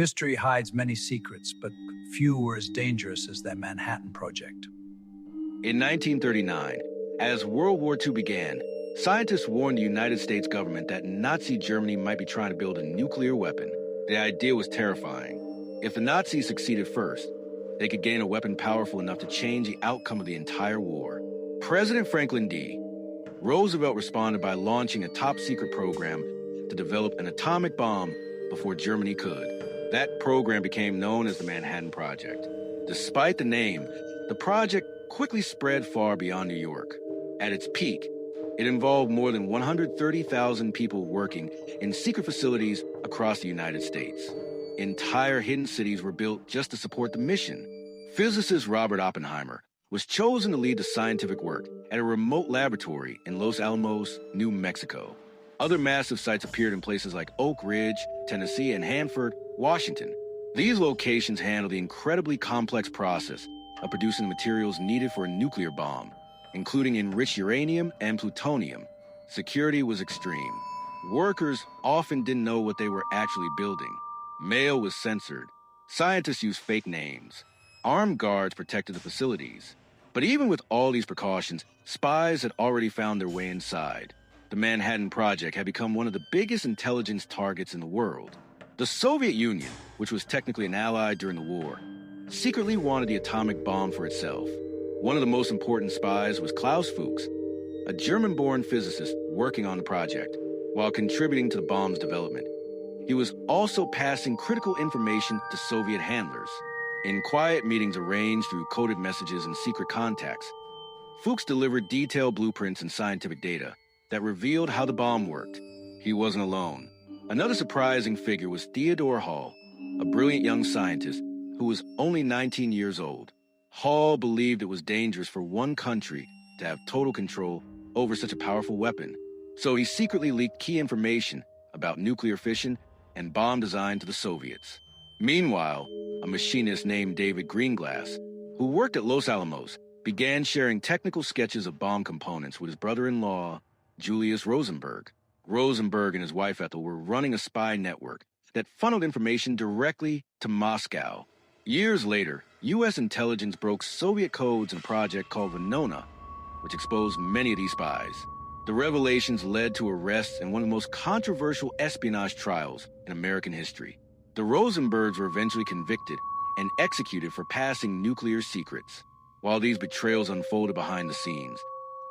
History hides many secrets, but few were as dangerous as the Manhattan Project. In 1939, as World War II began, scientists warned the United States government that Nazi Germany might be trying to build a nuclear weapon. The idea was terrifying. If the Nazis succeeded first, they could gain a weapon powerful enough to change the outcome of the entire war. President Franklin D. Roosevelt responded by launching a top-secret program to develop an atomic bomb before Germany could. That program became known as the Manhattan Project. Despite the name, the project quickly spread far beyond New York. At its peak, it involved more than 130,000 people working in secret facilities across the United States. Entire hidden cities were built just to support the mission. Physicist Robert Oppenheimer was chosen to lead the scientific work at a remote laboratory in Los Alamos, New Mexico. Other massive sites appeared in places like Oak Ridge, Tennessee, and Hanford, Washington. These locations handled the incredibly complex process of producing the materials needed for a nuclear bomb, including enriched uranium and plutonium. Security was extreme. Workers often didn't know what they were actually building. Mail was censored. Scientists used fake names. Armed guards protected the facilities. But even with all these precautions, spies had already found their way inside. The Manhattan Project had become one of the biggest intelligence targets in the world. The Soviet Union, which was technically an ally during the war, secretly wanted the atomic bomb for itself. One of the most important spies was Klaus Fuchs, a German-born physicist working on the project, while contributing to the bomb's development. He was also passing critical information to Soviet handlers. In quiet meetings arranged through coded messages and secret contacts, Fuchs delivered detailed blueprints and scientific data that revealed how the bomb worked. He wasn't alone. Another surprising figure was Theodore Hall, a brilliant young scientist who was only 19 years old. Hall believed it was dangerous for one country to have total control over such a powerful weapon, so he secretly leaked key information about nuclear fission and bomb design to the Soviets. Meanwhile, a machinist named David Greenglass, who worked at Los Alamos, began sharing technical sketches of bomb components with his brother-in-law, Julius Rosenberg. Rosenberg and his wife Ethel were running a spy network that funneled information directly to Moscow. Years later, U.S. intelligence broke Soviet codes in a project called Venona, which exposed many of these spies. The revelations led to arrests and one of the most controversial espionage trials in American history. The Rosenbergs were eventually convicted and executed for passing nuclear secrets. While these betrayals unfolded behind the scenes,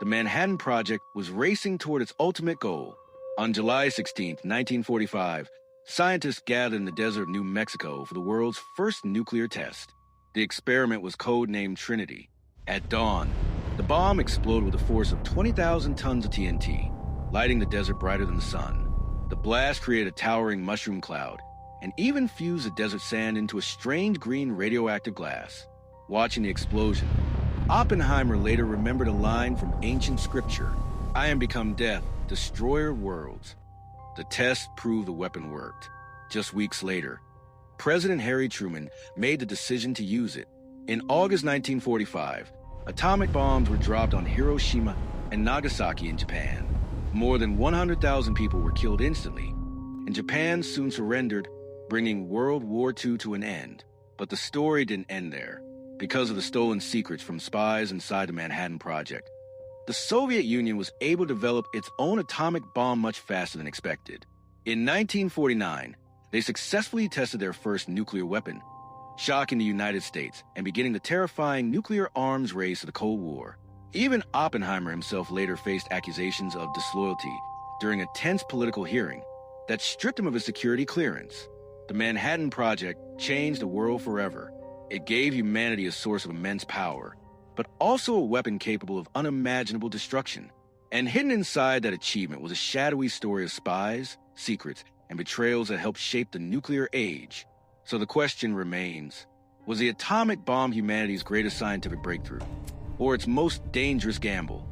the Manhattan Project was racing toward its ultimate goal. On July 16, 1945, scientists gathered in the desert of New Mexico for the world's first nuclear test. The experiment was codenamed Trinity. At dawn, the bomb exploded with a force of 20,000 tons of TNT, lighting the desert brighter than the sun. The blast created a towering mushroom cloud and even fused the desert sand into a strange green radioactive glass. Watching the explosion, Oppenheimer later remembered a line from ancient scripture, "I am become death, destroyer of worlds." The test proved the weapon worked. Just weeks later, President Harry Truman made the decision to use it. In August 1945, atomic bombs were dropped on Hiroshima and Nagasaki in Japan. More than 100,000 people were killed instantly, and Japan soon surrendered, bringing World War II to an end. But the story didn't end there. Because of the stolen secrets from spies inside the Manhattan Project, the Soviet Union was able to develop its own atomic bomb much faster than expected. In 1949, they successfully tested their first nuclear weapon, shocking the United States and beginning the terrifying nuclear arms race of the Cold War. Even Oppenheimer himself later faced accusations of disloyalty during a tense political hearing that stripped him of his security clearance. The Manhattan Project changed the world forever. It gave humanity a source of immense power, but also a weapon capable of unimaginable destruction. And hidden inside that achievement was a shadowy story of spies, secrets, and betrayals that helped shape the nuclear age. So the question remains, was the atomic bomb humanity's greatest scientific breakthrough, or its most dangerous gamble?